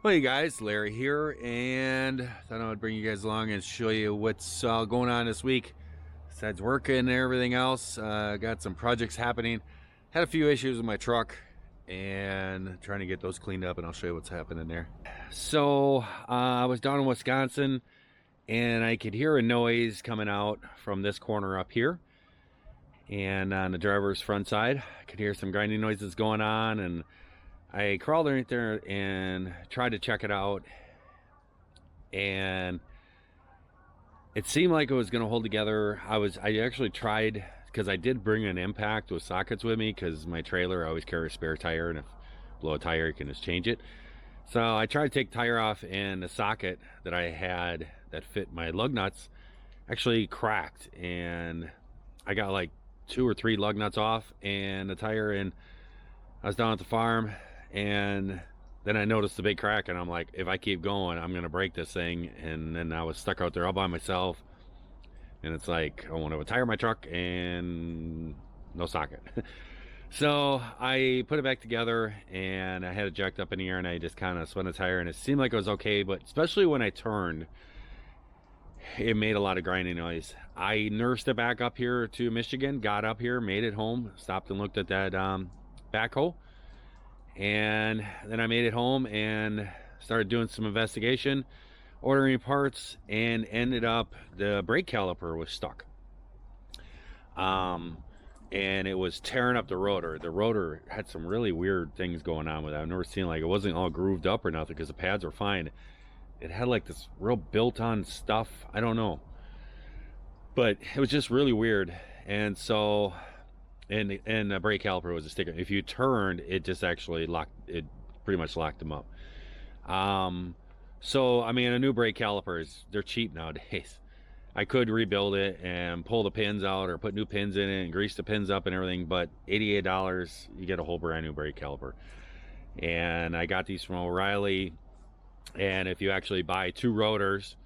Well, hey guys, Larry here, and thought I would bring you guys along and show you what's going on this week. Besides working and everything else, got some projects happening. Had a few issues with my truck, and trying to get those cleaned up, and I'll show you what's happening there. So, I was down in Wisconsin, and I could hear a noise coming out from this corner up here. And on the driver's front side, I could hear some grinding noises going on, and I crawled underneath there and tried to check it out, and it seemed like it was going to hold together. I actually tried, because I did bring an impact with sockets with me, because my trailer, I always carry a spare tire, and if you blow a tire you can just change it. So I tried to take the tire off, and the socket that I had that fit my lug nuts actually cracked, and I got like 2 or 3 lug nuts off and the tire, and I was down at the farm, and then I noticed the big crack, and I'm like, if I keep going, I'm gonna break this thing. And then I was stuck out there all by myself, and it's like I want to tire my truck and no socket. So I put it back together, and I had it jacked up in the air, and I just kind of spun the tire, and it seemed like it was okay, but especially when I turned, it made a lot of grinding noise. I nursed it back up here to Michigan, got up here, made it home, stopped and looked at that backhoe, and then I made it home and started doing some investigation, ordering parts, and ended up the brake caliper was stuck. And it was tearing up the rotor. The rotor had some really weird things going on with it. I've never seen, like, it wasn't all grooved up or nothing, because the pads were fine. It had like this real built-on stuff. I don't know, but it was just really weird. And so, and the brake caliper was a sticker. If you turned, it just actually locked. It pretty much locked them up. So I mean, a new brake calipers, they're cheap nowadays. I could rebuild it and pull the pins out, or put new pins in it and grease the pins up and everything, but $88, you get a whole brand new brake caliper. And I got these from O'Reilly. And if you actually buy 2 rotors,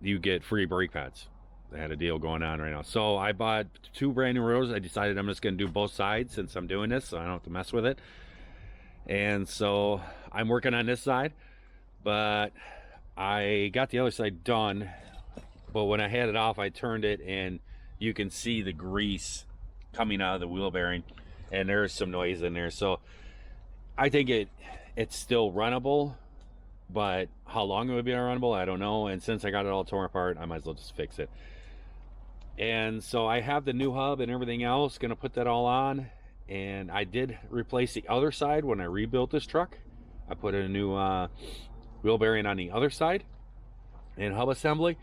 you get free brake pads. They had a deal going on right now. So I bought 2 brand new rotors. I decided I'm just going to do both sides since I'm doing this, so I don't have to mess with it. And so I'm working on this side, but I got the other side done. But when I had it off, I turned it, and you can see the grease coming out of the wheel bearing, and there's some noise in there. So I think it's still runnable, but how long it would be unrunnable, I don't know. And since I got it all torn apart, I might as well just fix it. And so I have the new hub and everything else, gonna put that all on. And I did replace the other side when I rebuilt this truck. I put in a new wheel bearing on the other side and hub assembly,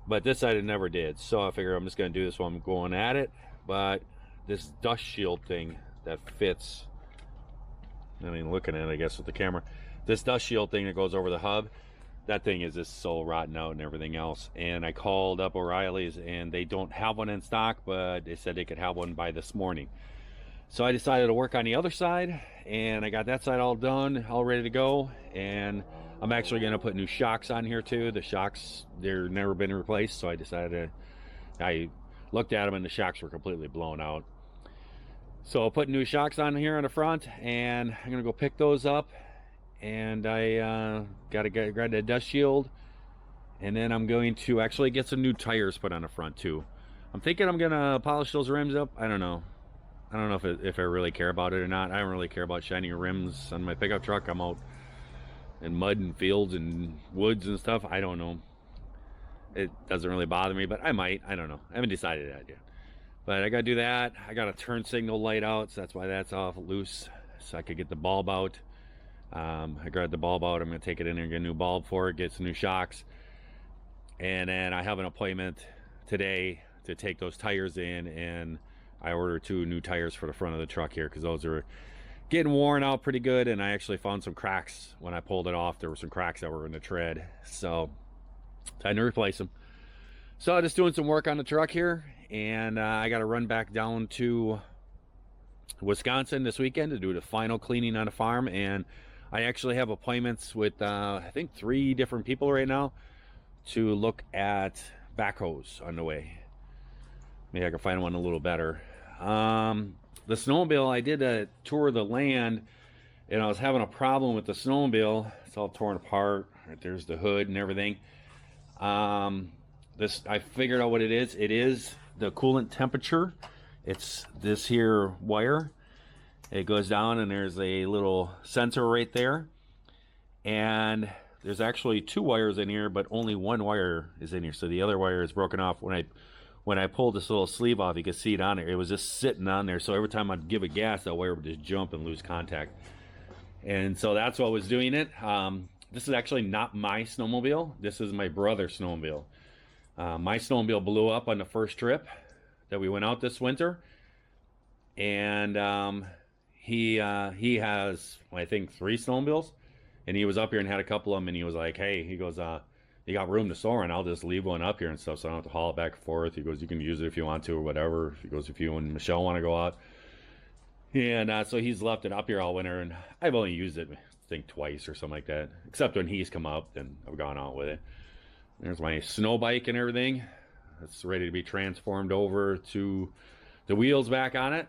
but this side I never did. So I figure I'm just gonna do this while I'm going at it. But this dust shield thing that fits, I mean, looking at it, I guess, with the camera, this dust shield thing that goes over the hub, that thing is just so rotten out and everything else. And I called up O'Reilly's, and they don't have one in stock, but they said they could have one by this morning. So I decided to work on the other side, and I got that side all done, all ready to go. And I'm actually going to put new shocks on here too. The shocks, they're never been replaced, so I decided I looked at them, and the shocks were completely blown out. So I'll put new shocks on here on the front, and I'm gonna go pick those up. And I gotta grab the dust shield, and then I'm going to actually get some new tires put on the front too. I'm thinking I'm gonna polish those rims up. I don't know if I really care about it or not. I don't really care about shiny rims on my pickup truck. I'm out in mud and fields and woods and stuff. I don't know. It doesn't really bother me, but I might. I don't know. I haven't decided that yet. But I gotta do that. I got a turn signal light out, so that's why that's off loose, so I could get the bulb out. I grabbed the bulb out. I'm gonna take it in there and get a new bulb for it, get some new shocks. And then I have an appointment today to take those tires in, and I ordered 2 new tires for the front of the truck here, because those are getting worn out pretty good. And I actually found some cracks when I pulled it off. There were some cracks that were in the tread, so time to replace them. So I'm just doing some work on the truck here, and I got to run back down to Wisconsin this weekend to do the final cleaning on the farm. And I actually have appointments with I think 3 different people right now to look at backhoes on the way. Maybe I can find one a little better. The Snowmobile, I did a tour of the land, and I was having a problem with the snowmobile. It's all torn apart. Right, there's the hood and everything. This, I figured out what it is. It is the coolant temperature. It's this here wire. It goes down and there's a little sensor right there. And there's actually two wires in here, but only one wire is in here. So the other wire is broken off. When I pulled this little sleeve off, you could see it on there. It was just sitting on there. So every time I'd give it gas, that wire would just jump and lose contact. And so that's what was doing it. This is actually not my snowmobile. This is my brother's snowmobile. My snowmobile blew up on the first trip that we went out this winter. And he has, I think, 3 snowmobiles. And he was up here and had a couple of them. And he was like, hey, he goes, you got room to store, and I'll just leave one up here and stuff, so I don't have to haul it back and forth. He goes, you can use it if you want to or whatever. He goes, if you and Michelle want to go out. And so he's left it up here all winter, and I've only used it, I think, twice or something like that. Except when he's come up, then I've gone out with it. There's my snow bike and everything. It's ready to be transformed over to the wheels back on it.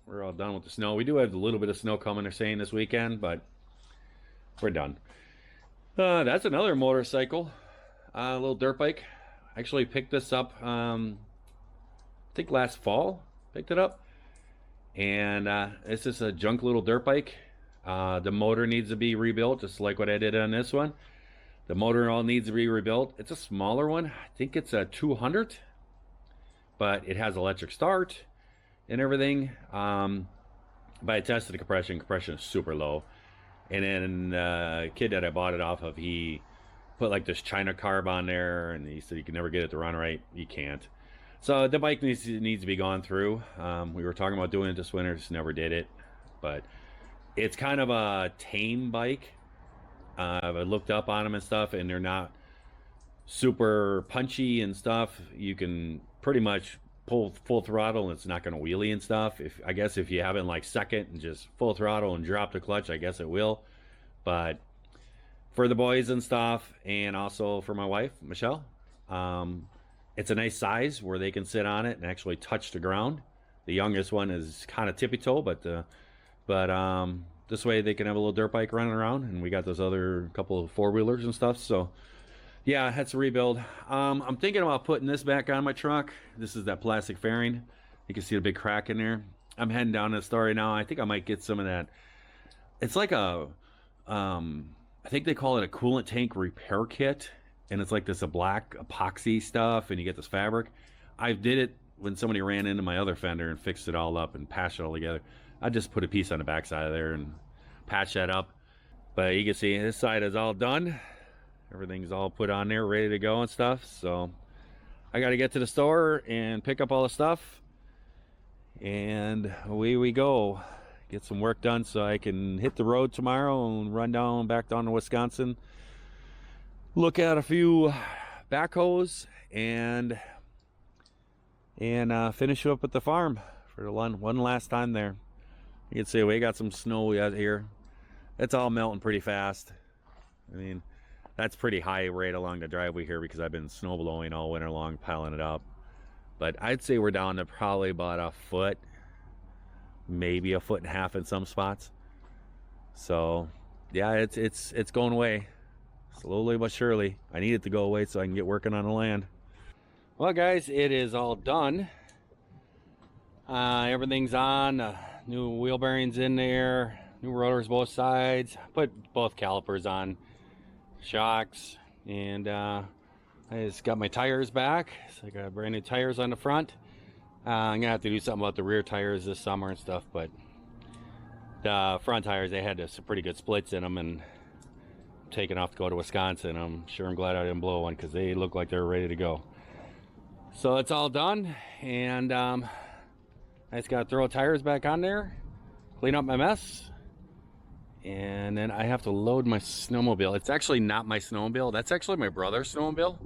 We're all done with the snow. We do have a little bit of snow coming, they're saying, this weekend, but we're done. That's another motorcycle. A little dirt bike. I actually picked this up, I think last fall. Picked it up. And it's just a junk little dirt bike. The motor needs to be rebuilt, just like what I did on this one. The motor all needs to be rebuilt. It's a smaller one. I think it's a 200. But it has electric start and everything. But I tested the compression. Compression is super low. And then the kid that I bought it off of, he put like this China carb on there, and he said you can never get it to run right. You can't. So the bike needs to be gone through. We were talking about doing it this winter, just never did it. But it's kind of a tame bike. I looked up on them and stuff, and they're not super punchy and stuff. You can pretty much pull full throttle, and it's not going to wheelie and stuff. I guess if you have it in like second and just full throttle and drop the clutch, I guess it will. But for the boys and stuff, and also for my wife, Michelle, it's a nice size where they can sit on it and actually touch the ground. The youngest one is kind of tippy-toe, but this way they can have a little dirt bike running around, and we got those other couple of four-wheelers and stuff. So yeah, that's a rebuild. I'm thinking about putting this back on my truck. This is that plastic fairing. You can see the big crack in there. I'm heading down to the store right now. I think I might get some of that. It's like a I think they call it a coolant tank repair kit, and it's like this a black epoxy stuff, and you get this fabric. I did it when somebody ran into my other fender and fixed it all up and patched it all together. I just put a piece on the back side of there and patch that up. But you can see this side is all done. Everything's all put on there, ready to go and stuff. So I got to get to the store and pick up all the stuff, and away we go. Get some work done so I can hit the road tomorrow and run back down to Wisconsin. Look at a few backhoes and finish up at the farm for the one last time there. You can see we got some snow out here. It's all melting pretty fast. I mean, that's pretty high right along the driveway here because I've been snow blowing all winter long, piling it up. But I'd say we're down to probably about a foot, maybe a foot and a half in some spots. So yeah, it's going away slowly but surely. I need it to go away so I can get working on the land. Well guys, it is all done. Everything's on. New wheel bearings in there, new rotors both sides, put both calipers on, shocks, and I just got my tires back. So I got brand new tires on the front. I'm gonna have to do something about the rear tires this summer and stuff, but the front tires, they had some pretty good splits in them, and I'm taking off to go to Wisconsin. I'm glad I didn't blow one because they look like they're ready to go. So it's all done, and I just gotta throw tires back on there, clean up my mess, and then I have to load my snowmobile. It's actually not my snowmobile. That's actually my brother's snowmobile.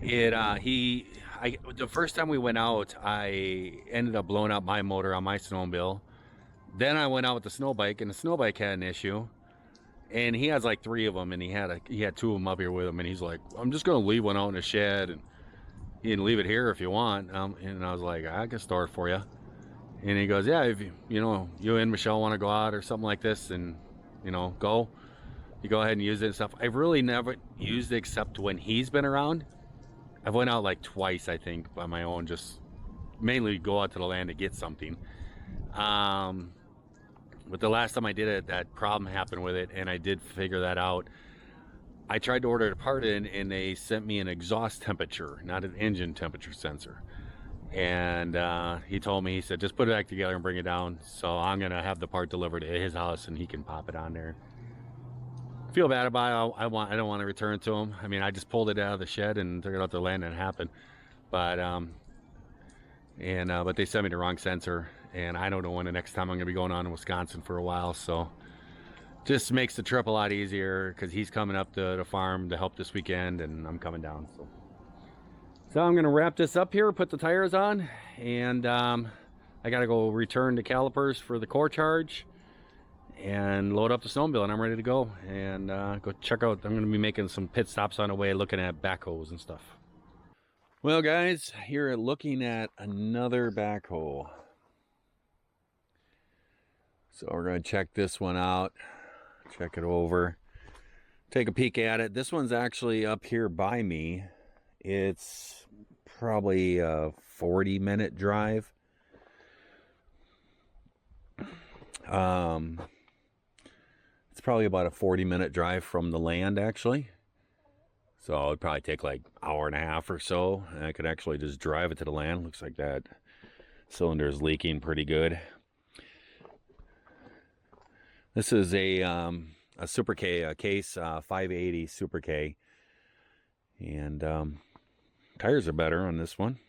The first time we went out, I ended up blowing up my motor on my snowmobile. Then I went out with the snow bike, and the snow bike had an issue. And he has like 3 of them, and he had 2 of them up here with him, and he's like, I'm just gonna leave one out in the shed, and you can leave it here if you want. And I was like, I can store it for you. And he goes, yeah, if you and Michelle want to go out or something like this, and go, you go ahead and use it and stuff. I've really never used it except when he's been around. I've went out like twice, I think, by my own, just mainly go out to the land to get something. But the last time I did it, that problem happened with it, and I did figure that out. I tried to order a part in, and they sent me an exhaust temperature, not an engine temperature sensor. And he told me, he said, just put it back together and bring it down. So I'm gonna have the part delivered at his house, and he can pop it on there. Feel bad about it. I don't want to return it to him. I mean, I just pulled it out of the shed and took it out to the land, and it happened. But but they sent me the wrong sensor, and I don't know when the next time I'm gonna be going on in Wisconsin for a while. So just makes the trip a lot easier, because he's coming up to the farm to help this weekend, and I'm coming down. So I'm gonna wrap this up here, put the tires on, and I gotta go return the calipers for the core charge and load up the snowmobile, and I'm ready to go and go check out. I'm gonna be making some pit stops on the way, looking at backhoes and stuff. Well, guys, here looking at another backhoe. So we're gonna check this one out, check it over, take a peek at it. This one's actually up here by me. It's probably a 40-minute drive. It's probably about a 40-minute drive from the land, actually. So it'd probably take like an hour and a half or so, and I could actually just drive it to the land. Looks like that cylinder is leaking pretty good. This is a Super K, a Case 580 Super K, and tires are better on this one.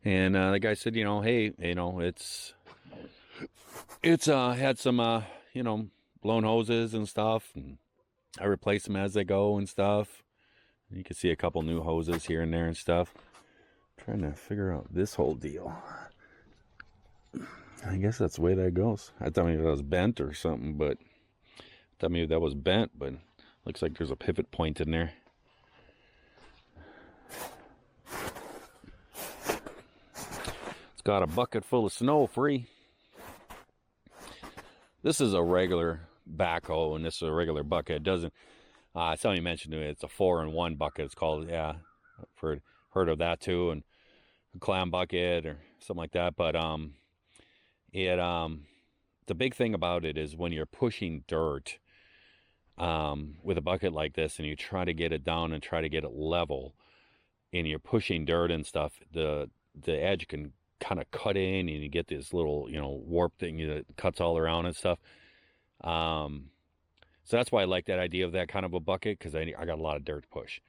And the guy said, hey, it's had some blown hoses and stuff, and I replace them as they go and stuff. You can see a couple new hoses here and there and stuff. I'm trying to figure out this whole deal. I guess that's the way that goes. I thought maybe that was bent or something, but looks like there's a pivot point in there. It's got a bucket full of snow free. This is a regular backhoe, and this is a regular bucket. It doesn't, somebody mentioned to me it's a 4-in-1 bucket. It's called, yeah, I've heard of that too, and a clam bucket or something like that. But the big thing about it is when you're pushing dirt with a bucket like this, and you try to get it down and try to get it level, and you're pushing dirt and stuff, the edge can kind of cut in, and you get this little warp thing that cuts all around and stuff. So that's why I like that idea of that kind of a bucket, because I got a lot of dirt to push.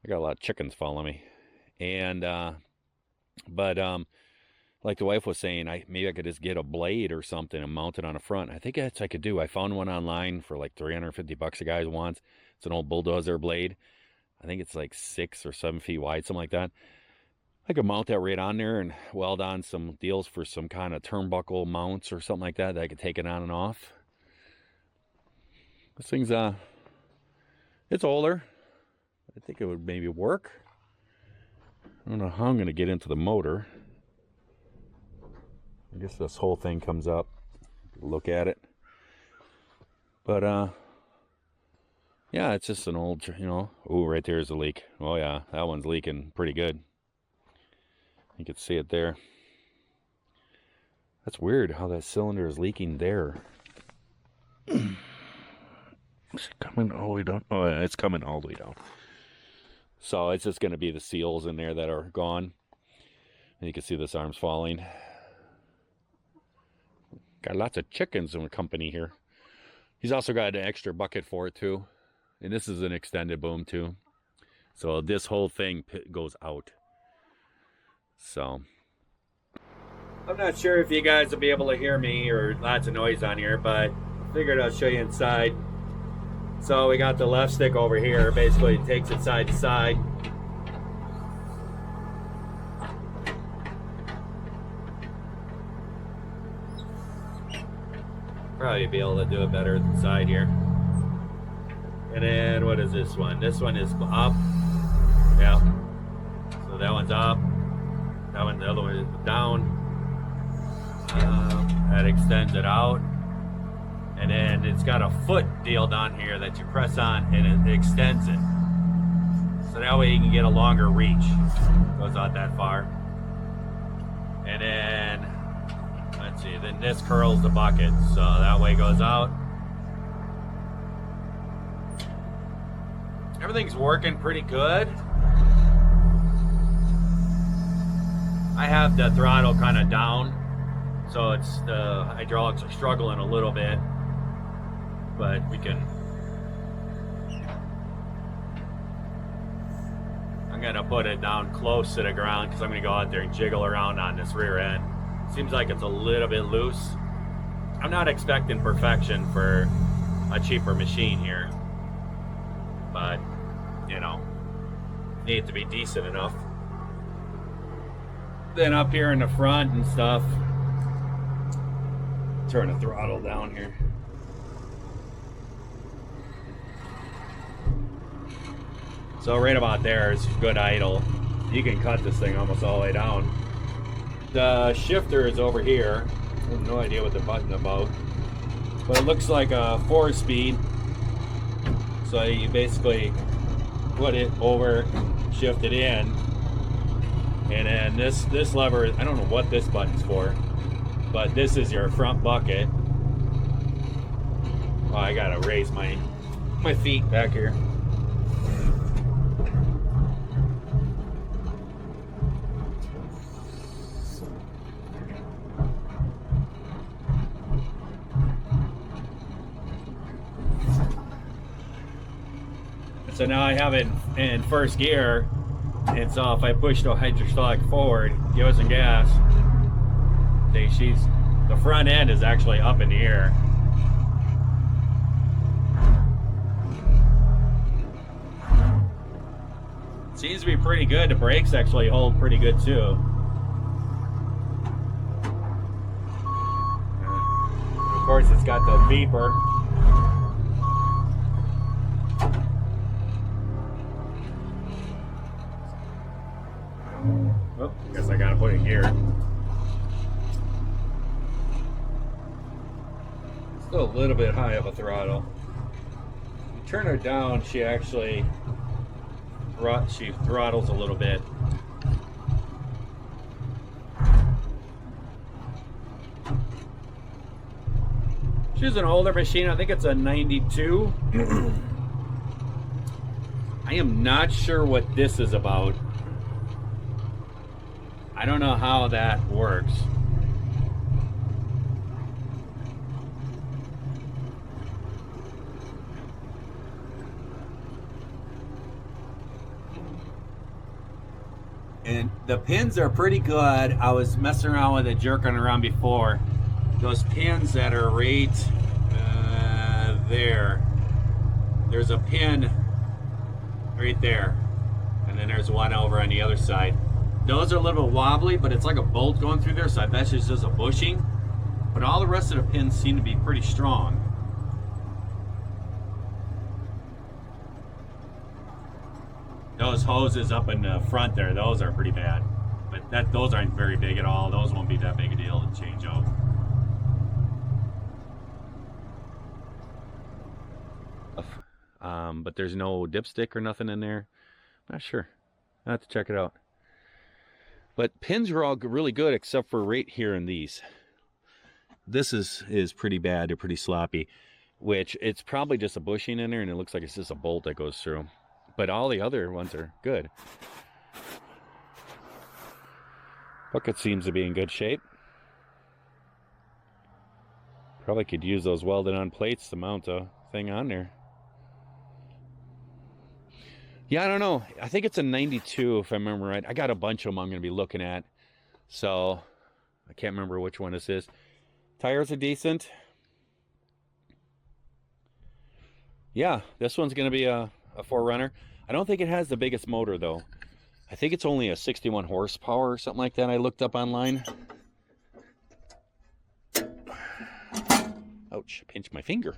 I got a lot of chickens following me, and like the wife was saying, maybe I could just get a blade or something and mount it on the front. I think that's what I could do. I found one online for like $350 a guy wants. It's an old bulldozer blade. I think it's like 6 or 7 feet wide, something like that. I could mount that right on there and weld on some deals for some kind of turnbuckle mounts or something like that I could take it on and off. This thing's it's older. I think it would maybe work. I don't know how I'm going to get into the motor. I guess this whole thing comes up. Look at it. But yeah, it's just an old, oh, right there's a leak. Oh yeah, that one's leaking pretty good. You can see it there. That's weird how that cylinder is leaking there. Is it coming all the way down? Oh yeah, it's coming all the way down. So it's just going to be the seals in there that are gone. And you can see this arm's falling. Got lots of chickens in the company here. He's also got an extra bucket for it too. And this is an extended boom too. So this whole thing goes out. So I'm not sure if you guys will be able to hear me or lots of noise on here, but I figured I'll show you inside. So we got the left stick over here. Basically it takes it side to side. Probably be able to do it better than side here. And then what is this one? This one is up. Yeah. So that one's up. that one, the other one is down. That extends it out. And then it's got a foot deal down here that you press on and it extends it. So that way you can get a longer reach. Goes out that far. And then, let's see, then this curls the bucket. So that way it goes out. Everything's working pretty good. I have the throttle kind of down. So it's the hydraulics are struggling a little bit. But we can, I'm gonna put it down close to the ground because I'm gonna go out there and jiggle around on this rear end. Seems like it's a little bit loose. I'm not expecting perfection for a cheaper machine here, but you know, need to be decent enough. Then up here in the front and stuff, turn the throttle down here. So right about there is good idle. You can cut this thing almost all the way down. The shifter is over here. I have no idea what the button's about, but it looks like a 4-speed. So you basically put it over, shift it in, and then this lever, I don't know what this button's for, but this is your front bucket. Oh, I gotta raise my feet back here. So now I have it in first gear, and so if I push the hydraulic forward, give it some gas, see, the front end is actually up in the air. Seems to be pretty good. The brakes actually hold pretty good too. Of course, it's got the beeper. Oh, guess I gotta put it in gear. Still a little bit high of a throttle. You turn her down, she actually throttles a little bit. She's an older machine. I think it's a 92. I am not sure what this is about. I don't know how that works. And the pins are pretty good. I was messing around with it, jerking around before. Those pins that are right there. There's a pin right there. And then there's one over on the other side. Those are a little bit wobbly, but it's like a bolt going through there, so I bet it's just a bushing. But all the rest of the pins seem to be pretty strong. Those hoses up in the front there, those are pretty bad. But those aren't very big at all. Those won't be that big a deal to change out. But there's no dipstick or nothing in there. Not sure. I have to check it out. But pins are all really good except for right here in these. This is pretty bad. They're pretty sloppy, which it's probably just a bushing in there, and it looks like it's just a bolt that goes through. But all the other ones are good. Bucket seems to be in good shape. Probably could use those welded on plates to mount a thing on there. Yeah, I don't know. I think it's a 92 if I remember right. I got a bunch of them I'm going to be looking at. So, I can't remember which one this is. Tires are decent. Yeah, this one's going to be a 4Runner. I don't think it has the biggest motor though. I think it's only a 61 horsepower or something like that I looked up online. Ouch, pinched my finger.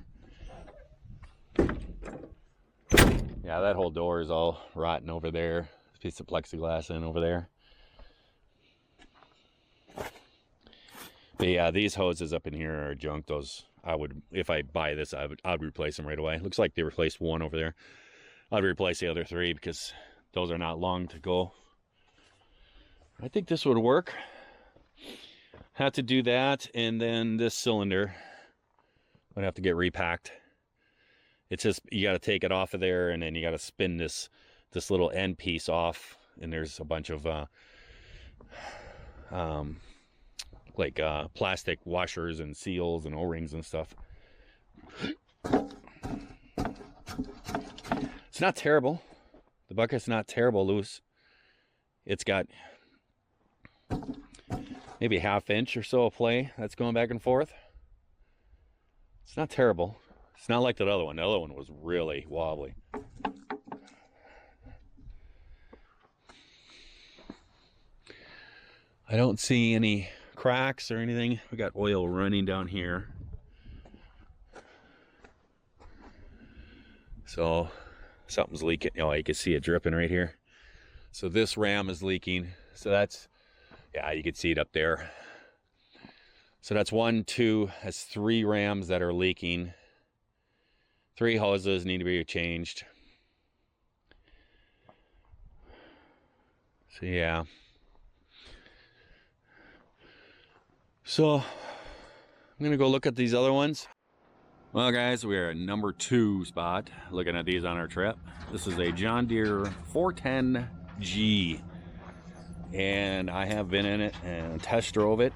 Yeah, that whole door is all rotten over there. Piece of plexiglass in over there. But yeah, these hoses up in here are junk. Those, I would, if I buy this, I'd replace them right away. Looks like they replaced one over there. I'd replace the other 3 because those are not long to go. I think this would work. Have to do that, and then this cylinder would have to get repacked. It's just, you got to take it off of there, and then you got to spin this little end piece off, and there's a bunch of plastic washers and seals and O-rings and stuff. It's not terrible. The bucket's not terrible loose. It's got maybe a ½ inch or so of play that's going back and forth. It's not terrible. It's not like that other one. The other one was really wobbly. I don't see any cracks or anything. We got oil running down here. So something's leaking. Oh, you can see it dripping right here. So this ram is leaking. So that's, yeah, you can see it up there. So that's 1, 2, that's 3 rams that are leaking. 3 hoses need to be changed. So yeah. So I'm gonna go look at these other ones. Well guys, we're at number 2 spot, looking at these on our trip. This is a John Deere 410G, and I have been in it and test drove it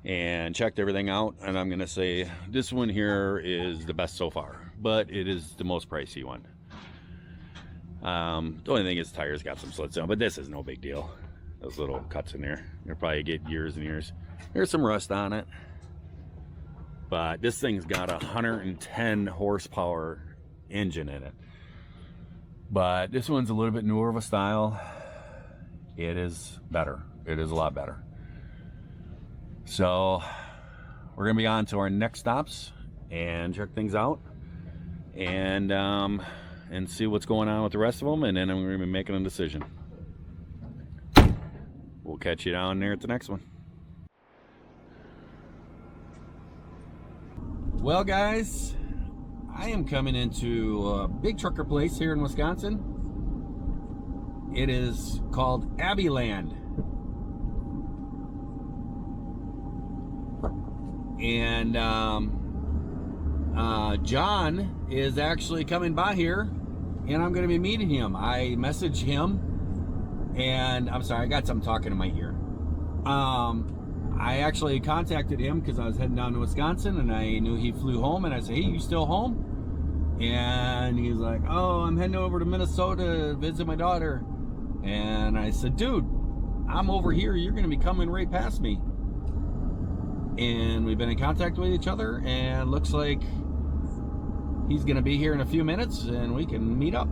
and checked everything out, and I'm gonna say this one here is the best so far, but it is the most pricey one. The only thing is the tires got some slits on, but this is no big deal. Those little cuts in there, you'll probably get years and years. There's some rust on it, but this thing's got a 110 horsepower engine in it. But this one's a little bit newer of a style. It is better. It is a lot better. So we're gonna be on to our next stops and check things out, and see what's going on with the rest of them, and then I'm gonna be making a decision. We'll catch you down there at the next one. Well guys, I am coming into a big trucker place here in Wisconsin. It is called Abbeyland. And John is actually coming by here, and I'm going to be meeting him. I messaged him, and I'm sorry, I got something talking in my ear. I actually contacted him because I was heading down to Wisconsin, and I knew he flew home, and I said, hey, you still home? And he's like, oh, I'm heading over to Minnesota to visit my daughter. And I said, dude, I'm over here. You're going to be coming right past me. And we've been in contact with each other, and looks like he's going to be here in a few minutes, and we can meet up.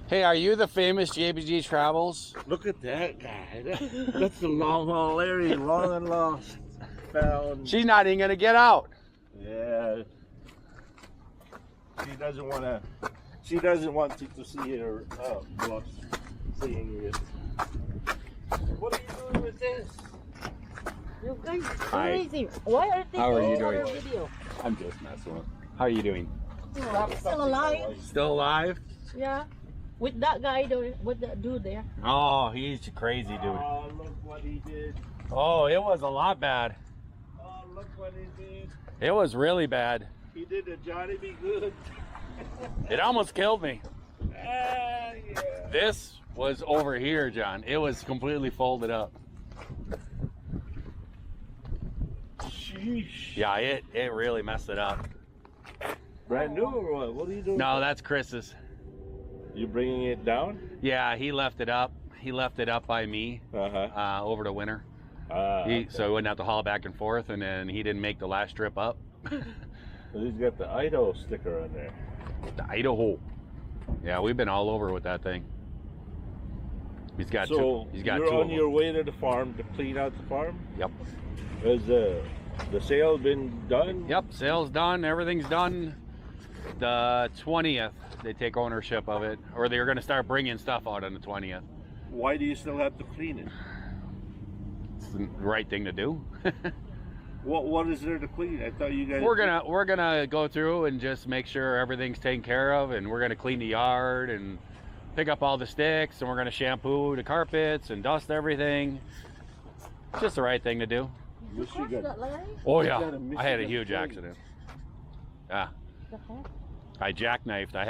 Hey, are you the famous JBG Travels? Look at that guy. That's the long haul area, long and lost. Found. She's not even going to get out. Yeah. She doesn't want to. She doesn't want to see her boss seeing you. What are you doing with this? You guys are crazy. Why are they How are you doing doing? video? I'm just messing with. How are you doing? Still alive? Still alive? Yeah. With that guy, with that dude there. Oh, he's a crazy dude. Oh, look what he did. Oh, it was a lot bad. Oh, look what he did. It was really bad. He did a Johnny Be Good. It almost killed me. Yeah. This was over here, John. It was completely folded up. Sheesh. Yeah, it really messed it up. Brand new or what? What are you doing? No, that's Chris's. You bringing it down? Yeah, he left it up. He left it up by me over the winter. Okay. So he wouldn't have to haul back and forth, and then he didn't make the last trip up. So he's got the Idaho sticker on there. The Idaho. Yeah, we've been all over with that thing. He's got So He's got you're two on of them. your way to the farm to clean out the farm? Yep. Has the sale been done? Yep, sale's done, everything's done. The 20th, they take ownership of it, or they're going to start bringing stuff out on the 20th. Why do you still have to clean it? the right thing to do. What is there to clean? I thought you guys. We're gonna go through and just make sure everything's taken care of, and we're gonna clean the yard and pick up all the sticks, and we're gonna shampoo the carpets and dust everything. It's just the right thing to do. Wish you got- Oh You yeah, got a I had a Michigan huge plate. accident. Yeah, I jackknifed. I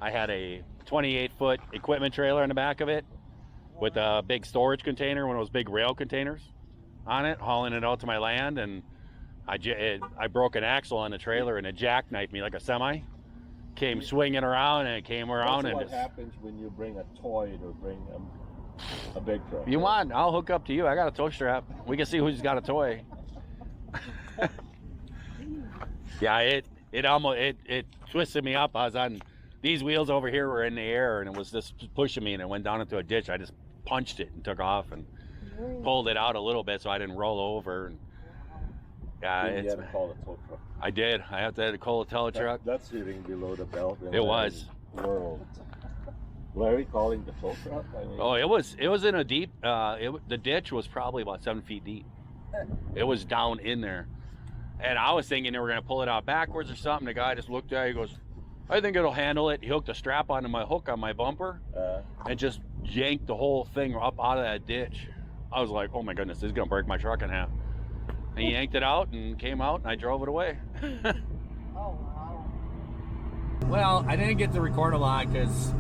had a 28-foot equipment trailer in the back of it with a big storage container, one of those big rail containers on it, hauling it out to my land, and I broke an axle on the trailer, and it jackknifed me like a semi. Came swinging around, and it came around. That's And what happens when you bring a toy or bring a big truck. you want? I'll hook up to you. I got a tow strap. We can see who's got a toy. Yeah, it twisted me up. I was on these wheels over here were in the air, and it was just pushing me, and it went down into a ditch. I just punched it and took off and pulled it out a little bit so I didn't roll over. And yeah, You had to call a tow truck. I did. I had to call a tow truck. That's hitting below the belt. in It was. World. Larry calling the tow truck? I mean, Oh, it was in a deep. The ditch was probably about 7 feet deep. It was down in there, and I was thinking they were gonna pull it out backwards or something. The guy just looked at it. He goes, "I think it'll handle it." He hooked a strap onto my hook on my bumper and just yanked the whole thing up out of that ditch. I was like, "Oh my goodness, this is gonna break my truck in half." And he yanked it out and came out, and I drove it away. Oh, wow. Well, I didn't get to record a lot because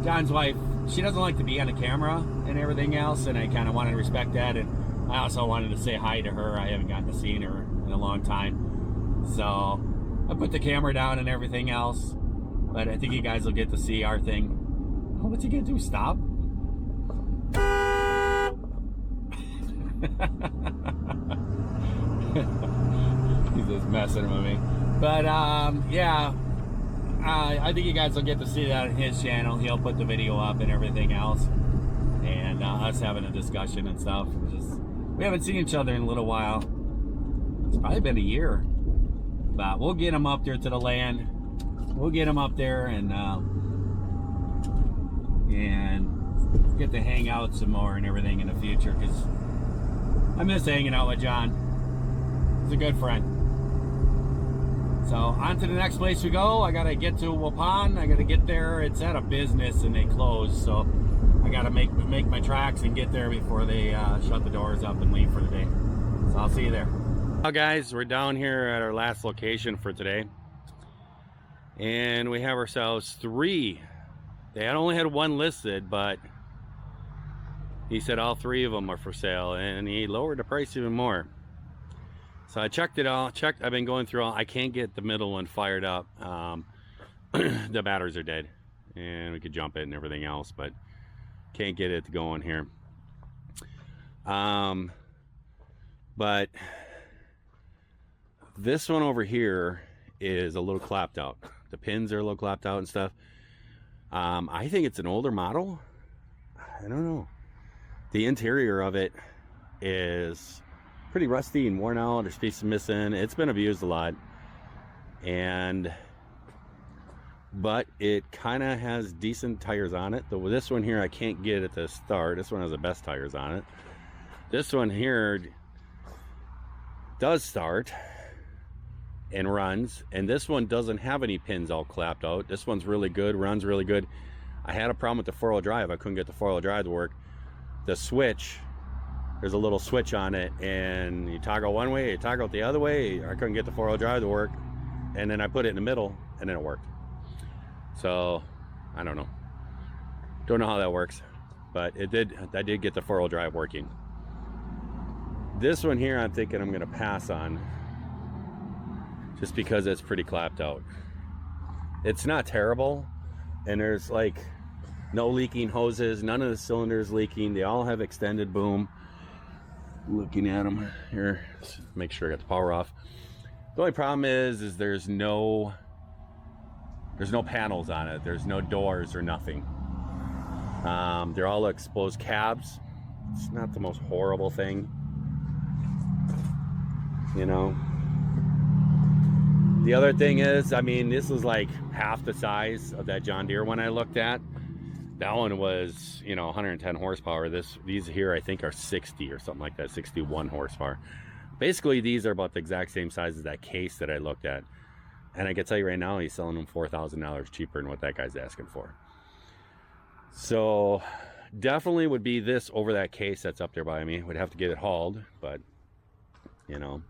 John's wife, she doesn't like to be on the camera and everything else, and I kind of wanted to respect that. And I also wanted to say hi to her. I haven't gotten to see her in a long time. So I put the camera down and everything else, but I think you guys will get to see our thing. Oh, what's he gonna do? Stop? He's just messing with me. But yeah, I think you guys will get to see that on his channel. He'll put the video up and everything else, and us having a discussion and stuff. We haven't seen each other in a little while. It's probably been a year, but we'll get him up there to the land. We'll get him up there and get to hang out some more and everything in the future, because I miss hanging out with John. He's a good friend. So on to the next place we go. I gotta get to Waupun. I gotta get there. It's at a business and they close, so I gotta make my tracks and get there before they shut the doors up and leave for the day. So I'll see you there. Well, guys, we're down here at our last location for today, and we have ourselves 3. They had only had 1 listed, but he said all 3 of them are for sale, and he lowered the price even more. So I checked it all. I've been going through all. I can't get the middle one fired up. The batteries are dead, and we could jump it and everything else, but can't get it going here. But this one over here is a little clapped out. The pins are a little clapped out and stuff. I think it's an older model. I don't know. The interior of it is pretty rusty and worn out. There's pieces missing. It's been abused a lot, but it kind of has decent tires on it. Though this one here I can't get it to start. This one has the best tires on it. This one here does start and runs, and this one doesn't have any pins all clapped out. This one's really good, runs really good. I had a problem with the 4-wheel drive. I couldn't get the 4-wheel drive to work. The switch, there's a little switch on it, and you toggle one way, you toggle it the other way. I couldn't get the 4-wheel drive to work, and then I put it in the middle, and then it worked. So I don't know how that works, but I did get the 4-wheel drive working. This one here I'm thinking I'm gonna pass on, just because it's pretty clapped out. It's not terrible, and there's like no leaking hoses, none of the cylinders leaking. They all have extended boom. Looking at them here, let's make sure I got the power off. The only problem is there's no panels on it. There's no doors or nothing. They're all exposed cabs. It's not the most horrible thing, you know. The other thing is, I mean, this is like half the size of that John Deere one I looked at. That one was, you know, 110 horsepower. These here I think are 60 or something like that, 61 horsepower. Basically, these are about the exact same size as that case that I looked at. And I can tell you right now, he's selling them $4,000 cheaper than what that guy's asking for. So definitely would be this over that case that's up there by me. Would have to get it hauled, but you know,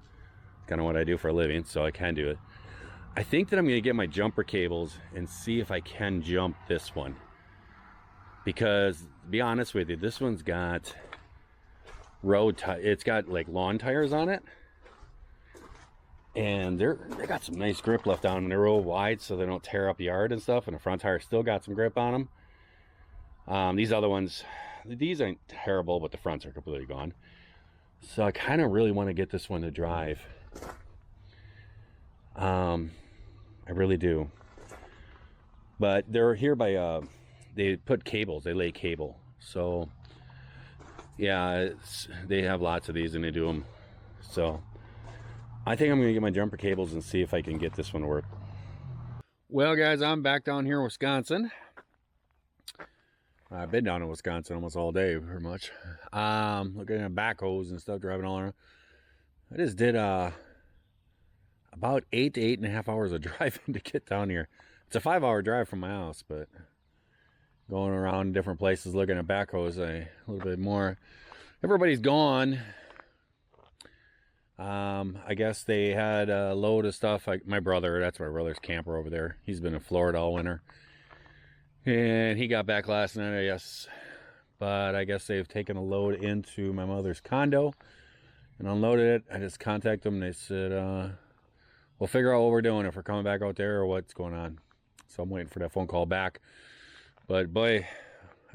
kind of what I do for a living, so I can do it. I think that I'm going to get my jumper cables and see if I can jump this one. Because, to be honest with you, this one's got it's got like lawn tires on it. And they got some nice grip left on them. They're real wide so they don't tear up yard and stuff. And the front tire still got some grip on them. These other ones, these ain't terrible, but the fronts are completely gone. So I kind of really want to get this one to drive. I really do. But they're here by, they put cables, they lay cable. So, yeah, they have lots of these and they do them. So, I think I'm going to get my jumper cables and see if I can get this one to work. Well, guys, I'm back down here in Wisconsin. I've been down in Wisconsin almost all day, pretty much. Looking at backhoes and stuff, driving all around. I just did about 8 to 8.5 hours of driving to get down here. It's a 5-hour drive from my house, but going around different places looking at backhoes a little bit more. Everybody's gone. I guess they had a load of stuff. Like my brother's camper over there. He's been in Florida all winter. And he got back last night, I guess. But I guess they've taken a load into my mother's condo and unloaded it. I just contacted them and they said, we'll figure out what we're doing, if we're coming back out there or what's going on. So I'm waiting for that phone call back. But boy,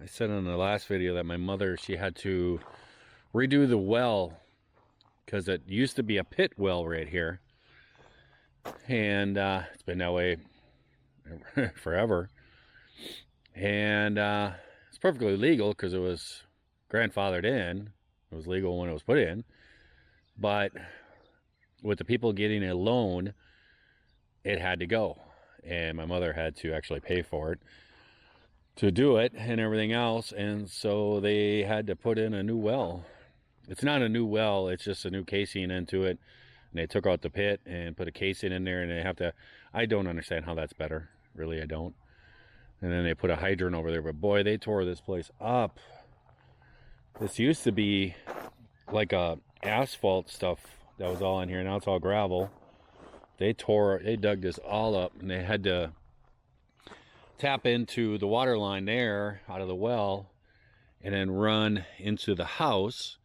I said in the last video that my mother, she had to redo the well because it used to be a pit well right here. And it's been that way forever. And it's perfectly legal because it was grandfathered in. It was legal when it was put in. But with the people getting a loan, it had to go. And my mother had to actually pay for it to do it and everything else. And so they had to put in a new well. It's not a new well, it's just a new casing into it. And they took out the pit and put a casing in there, and they have to, I don't understand how that's better. Really, I don't. And then they put a hydrant over there, but boy, they tore this place up. This used to be like a asphalt stuff that was all in here. Now it's all gravel. They dug this all up, and they had to tap into the water line there out of the well and then run into the house.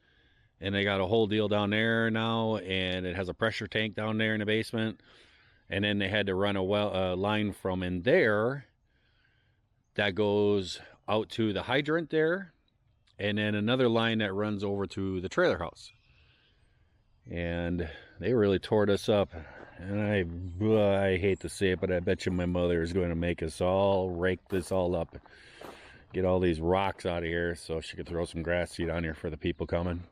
And they got a whole deal down there now, and it has a pressure tank down there in the basement. And then they had to run a line from in there that goes out to the hydrant there, and then another line that runs over to the trailer house. And they really tore this up. And I hate to say it, but I bet you my mother is going to make us all rake this all up, get all these rocks out of here so she could throw some grass seed on here for the people coming.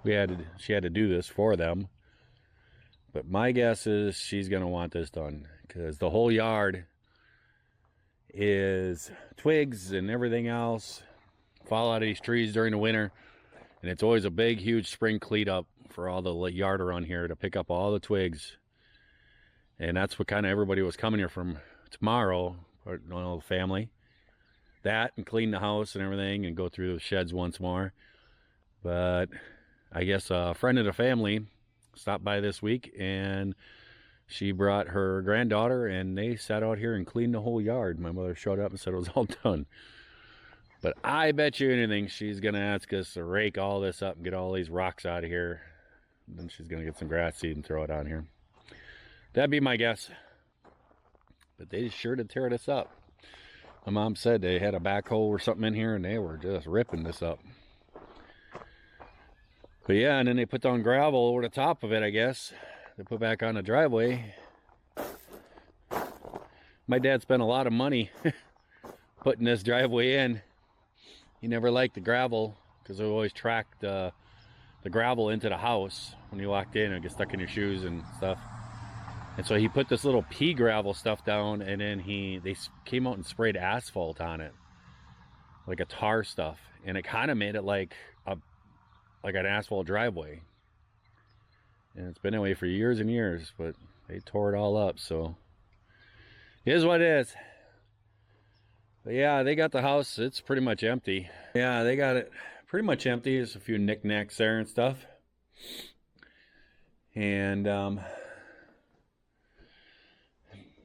She had to do this for them. But my guess is she's going to want this done, because the whole yard is twigs and everything else fall out of these trees during the winter. And it's always a big, huge spring cleat up for all the yard around here to pick up all the twigs. And that's what kind of everybody was coming here from tomorrow, or the family. That and clean the house and everything and go through the sheds once more. But I guess a friend of the family stopped by this week, and she brought her granddaughter, and they sat out here and cleaned the whole yard. My mother showed up and said it was all done. But I bet you anything she's going to ask us to rake all this up and get all these rocks out of here. Then she's going to get some grass seed and throw it on here. That'd be my guess. But they sure did tear this up. My mom said they had a backhoe or something in here, and they were just ripping this up. But yeah, and then they put down gravel over the top of it, I guess. They put back on the driveway. My dad spent a lot of money putting this driveway in. He never liked the gravel because it always tracked the gravel into the house. When you walked in, it would get stuck in your shoes and stuff. And so he put this little pea gravel stuff down, and then they came out and sprayed asphalt on it, like a tar stuff, and it kind of made it like an asphalt driveway. And it's been that way for years and years, but they tore it all up, so it is what it is. But yeah, they got the house, it's pretty much empty. Yeah, they got it pretty much empty. There's a few knickknacks there and stuff.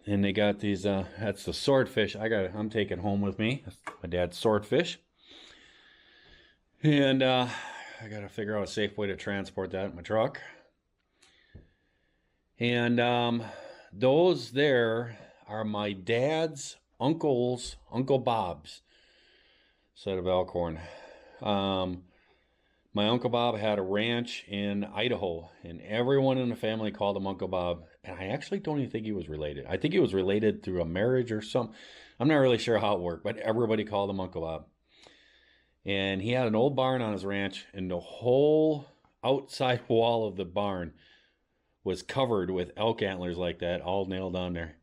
And they got these, that's the swordfish I'm taking home with me. That's my dad's swordfish. And I gotta figure out a safe way to transport that in my truck. And those there are my dad's Uncle Bob's set of Elkhorn. My Uncle Bob had a ranch in Idaho, and everyone in the family called him Uncle Bob. And I actually don't even think he was related. I think he was related through a marriage or something. I'm not really sure how it worked, but everybody called him Uncle Bob. And he had an old barn on his ranch, and the whole outside wall of the barn was covered with elk antlers like that, all nailed on there,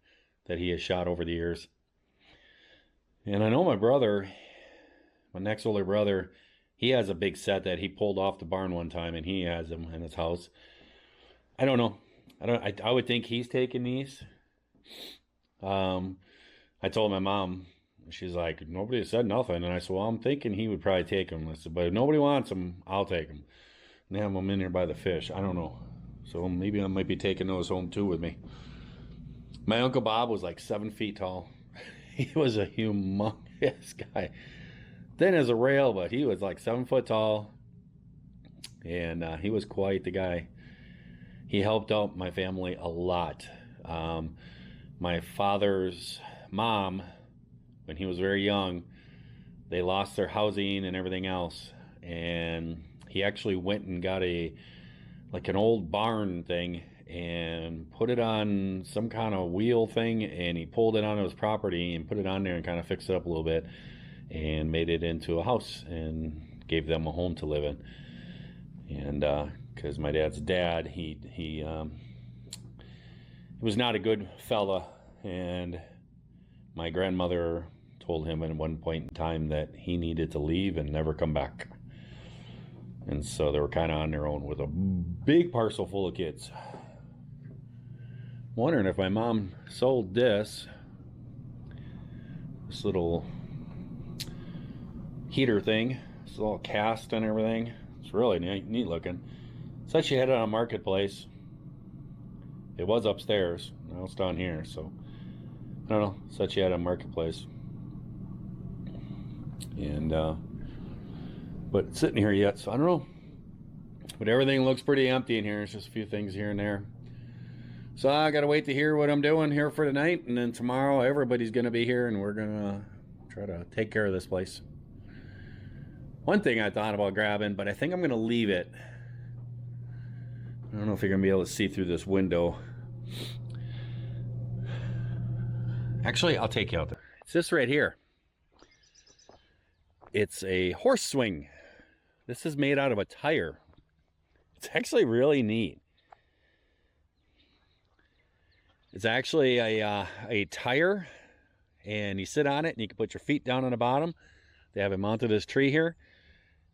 that he has shot over the years. And I know my brother, my next older brother, he has a big set that he pulled off the barn one time, and he has them in his house. I don't know. I would think he's taking these. I told my mom, she's like, nobody said nothing. And I said, well, I'm thinking he would probably take them. I said, but if nobody wants them, I'll take them. And have them in there by the fish. I don't know. So maybe I might be taking those home too with me. My Uncle Bob was like 7 feet tall. He was a humongous guy. Thin as a rail, but he was like 7 foot tall. And he was quite the guy. He helped out my family a lot. My father's mom, when he was very young, they lost their housing and everything else. And he actually went and got an old barn thing and put it on some kind of wheel thing, and he pulled it onto his property and put it on there and kind of fixed it up a little bit and made it into a house and gave them a home to live in. And because my dad's dad, he was not a good fella, and my grandmother told him at one point in time that he needed to leave and never come back. And so they were kind of on their own with a big parcel full of kids. Wondering if my mom sold this little heater thing. It's all cast and everything. It's really neat looking. Said she had it on Marketplace. It was upstairs. Now it's down here, so I don't know. Said she had it on Marketplace. And but it's sitting here yet, so I don't know. But everything looks pretty empty in here. It's just a few things here and there. So I gotta wait to hear what I'm doing here for tonight, and then tomorrow everybody's gonna be here, and we're gonna try to take care of this place. One thing I thought about grabbing, but I think I'm gonna leave it. I don't know if you're gonna be able to see through this window. Actually, I'll take you out there. It's this right here. It's a horse swing. This is made out of a tire. It's actually really neat. It's actually a tire, and you sit on it, and you can put your feet down on the bottom. They have it mounted to this tree here,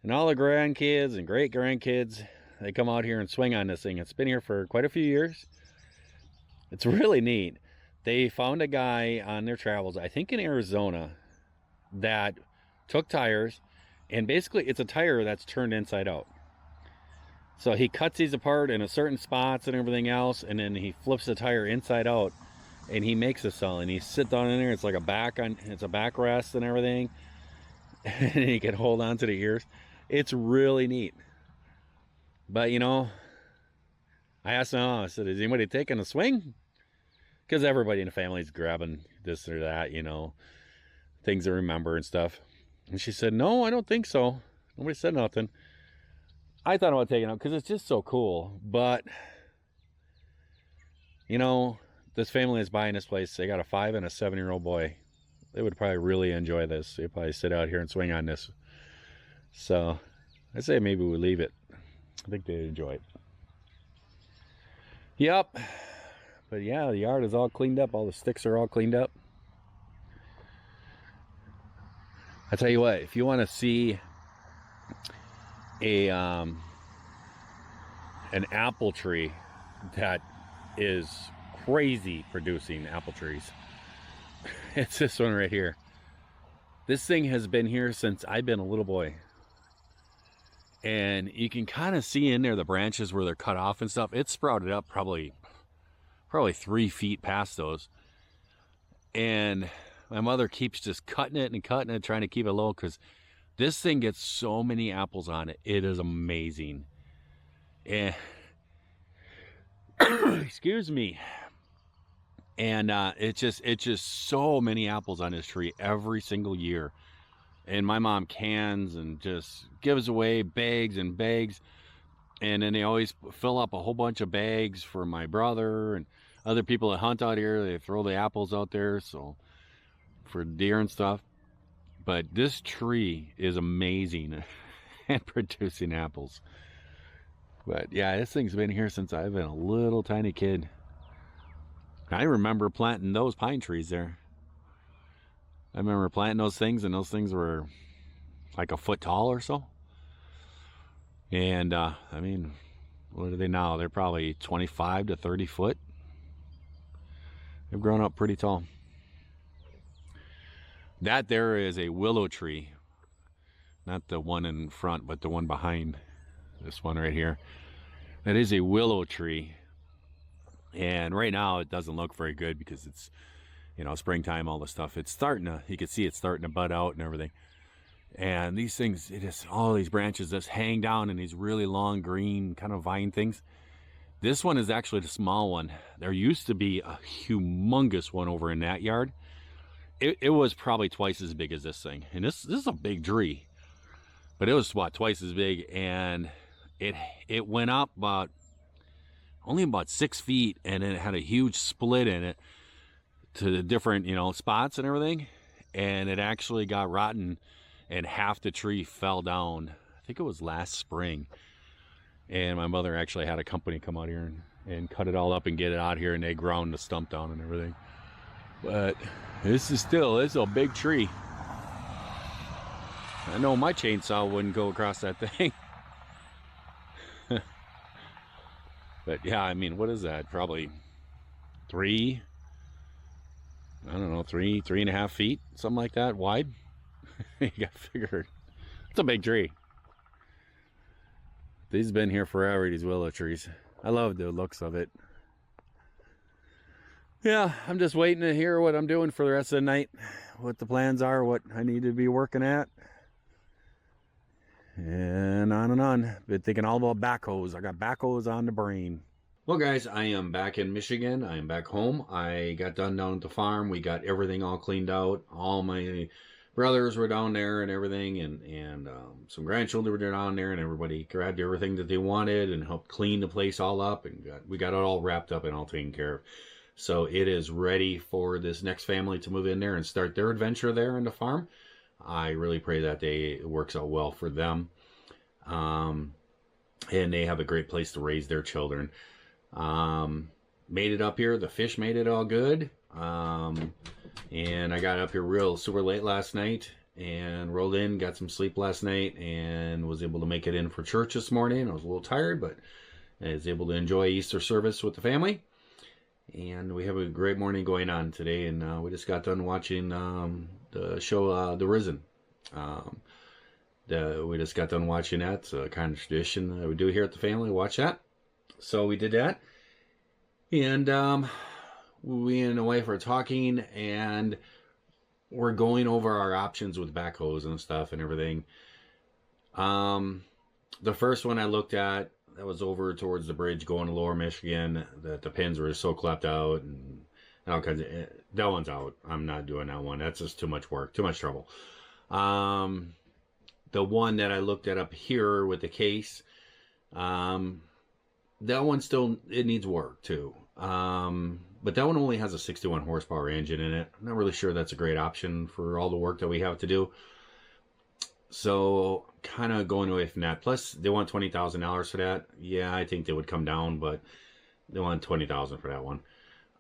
and all the grandkids and great grandkids, they come out here and swing on this thing. It's been here for quite a few years. It's really neat. They found a guy on their travels, I think in Arizona, that took tires, and basically it's a tire that's turned inside out. So he cuts these apart in a certain spots and everything else, and then he flips the tire inside out, and he makes a cell, and he sits down in there. It's like it's a backrest and everything, and he can hold on to the ears. It's really neat. But you know, I asked him, I said, is anybody taking a swing? Because everybody in the family is grabbing this or that, you know, things to remember and stuff. And she said, no, I don't think so. Nobody said nothing. I thought about taking it out because it's just so cool. But, you know, this family is buying this place. They got a 5 and a 7-year-old boy. They would probably really enjoy this. They'd probably sit out here and swing on this. So I say maybe we leave it. I think they'd enjoy it. Yep. But yeah, the yard is all cleaned up. All the sticks are all cleaned up. I tell you what, if you want to see a an apple tree that is crazy producing apple trees, it's this one right here. This thing has been here since I've been a little boy. And you can kind of see in there the branches where they're cut off and stuff. It's sprouted up probably 3 feet past those. And my mother keeps just cutting it and cutting it, trying to keep it low, because this thing gets so many apples on it. It is amazing. And excuse me. And it's just so many apples on this tree every single year. And my mom cans and just gives away bags and bags. And then they always fill up a whole bunch of bags for my brother and other people that hunt out here. They throw the apples out there, so for deer and stuff. But this tree is amazing at producing apples. But yeah, this thing's been here since I've been a little tiny kid. I remember planting those pine trees there. I remember planting those things, and those things were like a foot tall or so. And I mean, what are they now? They're probably 25 to 30 foot. They've grown up pretty tall. That there is a willow tree. Not the one in front, but the one behind this one right here. That is a willow tree. And right now it doesn't look very good because it's, you know, springtime, all the stuff. It's starting to, you can see it's starting to bud out and everything. And these things, it is all these branches just hang down in these really long green kind of vine things. This one is actually the small one. There used to be a humongous one over in that yard. It was probably twice as big as this thing. And this is a big tree. But it was, what, twice as big. And it went up only about 6 feet. And then it had a huge split in it to the different, you know, spots and everything. And it actually got rotten. And half the tree fell down. I think it was last spring. And my mother actually had a company come out here and cut it all up and get it out here, and they ground the stump down and everything. But this is a big tree. I know my chainsaw wouldn't go across that thing. But yeah, I mean, what is that? Probably three and a half feet, something like that, wide. You got to figure, it's a big tree. These have been here forever, these willow trees. I love the looks of it. Yeah, I'm just waiting to hear what I'm doing for the rest of the night, what the plans are, what I need to be working at, and on and on. Been thinking all about backhoes. I got backhoes on the brain. Well, guys, I am back in Michigan. I am back home. I got done down at the farm. We got everything all cleaned out. All my brothers were down there and everything, and some grandchildren were down there, and everybody grabbed everything that they wanted and helped clean the place all up, and we got it all wrapped up and all taken care of. So it is ready for this next family to move in there and start their adventure there on the farm. I really pray that it works out well for them, and they have a great place to raise their children. Made it up here. The fish made it all good. And I got up here super late last night and rolled in, got some sleep last night, and was able to make it in for church this morning. I was a little tired, but I was able to enjoy Easter service with the family. And we have a great morning going on today, and we just got done watching the show The Risen. We just got done watching that. It's a kind of tradition that we do here at the family, watch that. So we did that. And we and the wife are talking, and we're going over our options with backhoes and stuff and everything. The first one I looked at, that was over towards the bridge going to Lower Michigan, that the pins were so clapped out and all kinds of, that one's out. I'm not doing that one. That's just too much work, too much trouble. The one that I looked at up here with the case, that one still, it needs work too. But that one only has a 61 horsepower engine in it. I'm not really sure that's a great option for all the work that we have to do. So kind of going away from that. Plus they want $20,000 for that. Yeah, I think they would come down, but they want $20,000 for that one.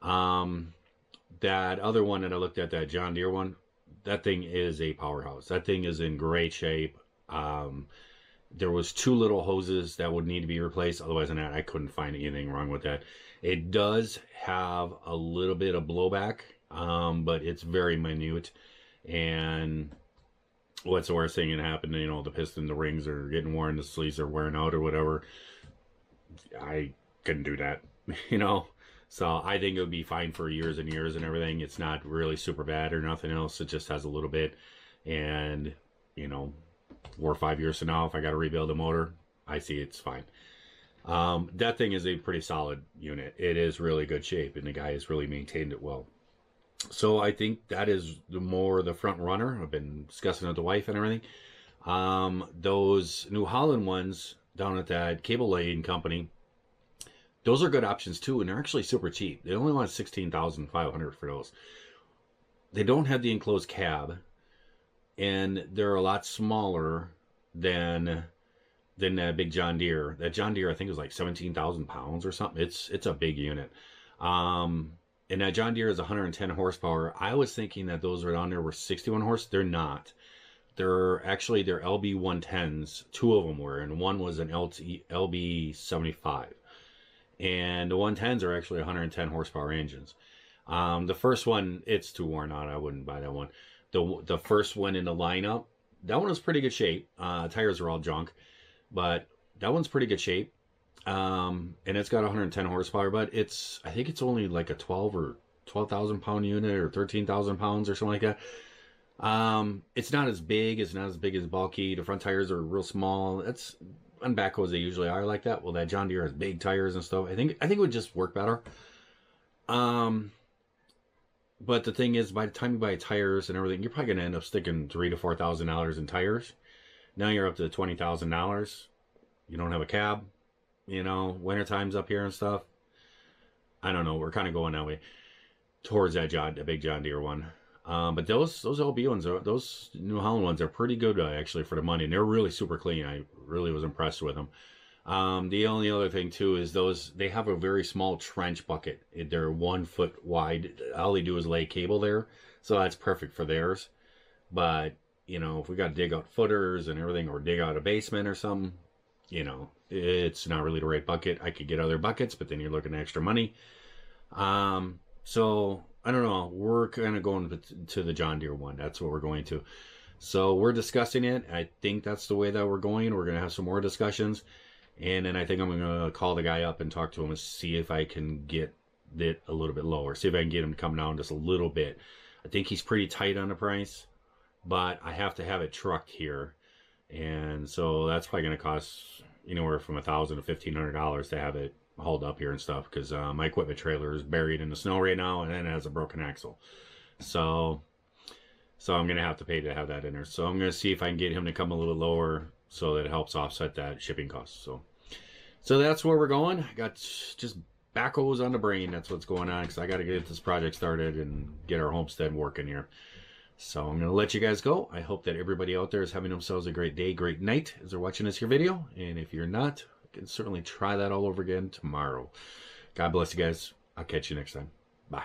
That other one that I looked at, that John Deere one, that thing is a powerhouse. That thing is in great shape. There was 2 little hoses that would need to be replaced. Otherwise than that, I couldn't find anything wrong with that. It does have a little bit of blowback, but it's very minute. And what's the worst thing that happened? You know, the piston, the rings are getting worn, the sleeves are wearing out or whatever. I couldn't do that, you know. So I think it would be fine for years and years and everything. It's not really super bad or nothing else. It just has a little bit. And, you know, 4 or 5 years from now, if I got to rebuild the motor, I see it's fine. That thing is a pretty solid unit. It is really good shape, and the guy has really maintained it well. So I think that is the front runner. I've been discussing it with the wife and everything. Those New Holland ones down at that cable laying company, those are good options too, and they're actually super cheap. They only want $16,500 for those. They don't have the enclosed cab, and they're a lot smaller than that big John Deere. That John Deere, I think, is like 17,000 pounds or something. It's a big unit. And that John Deere is 110 horsepower. I was thinking that those are on there were 61 horse. They're not. They're LB 110s. 2 of them were, and one was an LB 75. And the 110s are actually 110 horsepower engines. The first one, it's too worn out. I wouldn't buy that one. The first one in the lineup, that one was pretty good shape. Tires are all junk, but that one's pretty good shape. And it's got 110 horsepower, but I think it's only like a 12,000 pound unit or 13,000 pounds or something like that. It's not as big. It's not as big as bulky. The front tires are real small. That's on backhoes, they usually are like that. Well, that John Deere has big tires and stuff. I think it would just work better. But the thing is, by the time you buy tires and everything, you're probably gonna end up sticking $3,000 to $4,000 in tires. Now you're up to $20,000. You don't have a cab. You know, winter time's up here and stuff. I don't know. We're kind of going that way towards that big John Deere one. But those LB ones, those New Holland ones are pretty good actually for the money. And they're really super clean. I really was impressed with them. The only other thing too is they have a very small trench bucket. They're 1 foot wide. All they do is lay cable there. So that's perfect for theirs. But, you know, if we got to dig out footers and everything, or dig out a basement or something, you know, it's not really the right bucket. I could get other buckets, but then you're looking at extra money. So I don't know. We're kind of going to the John Deere one. That's what we're going to. So we're discussing it. I think that's the way that we're going. We're going to have some more discussions. And then I think I'm going to call the guy up and talk to him and see if I can get it a little bit lower. See if I can get him to come down just a little bit. I think he's pretty tight on the price, but I have to have it trucked here. And so that's probably going to cost anywhere from $1,000 to $1,500 to have it hauled up here and stuff, because my equipment trailer is buried in the snow right now, and then it has a broken axle. So I'm going to have to pay to have that in there. So I'm going to see if I can get him to come a little lower so that it helps offset that shipping cost. So that's where we're going. I got just backhoes on the brain. That's what's going on, because I got to get this project started and get our homestead working here. So I'm going to let you guys go. I hope that everybody out there is having themselves a great day, great night as they're watching this here video. And if you're not, you can certainly try that all over again tomorrow. God bless you guys. I'll catch you next time. Bye.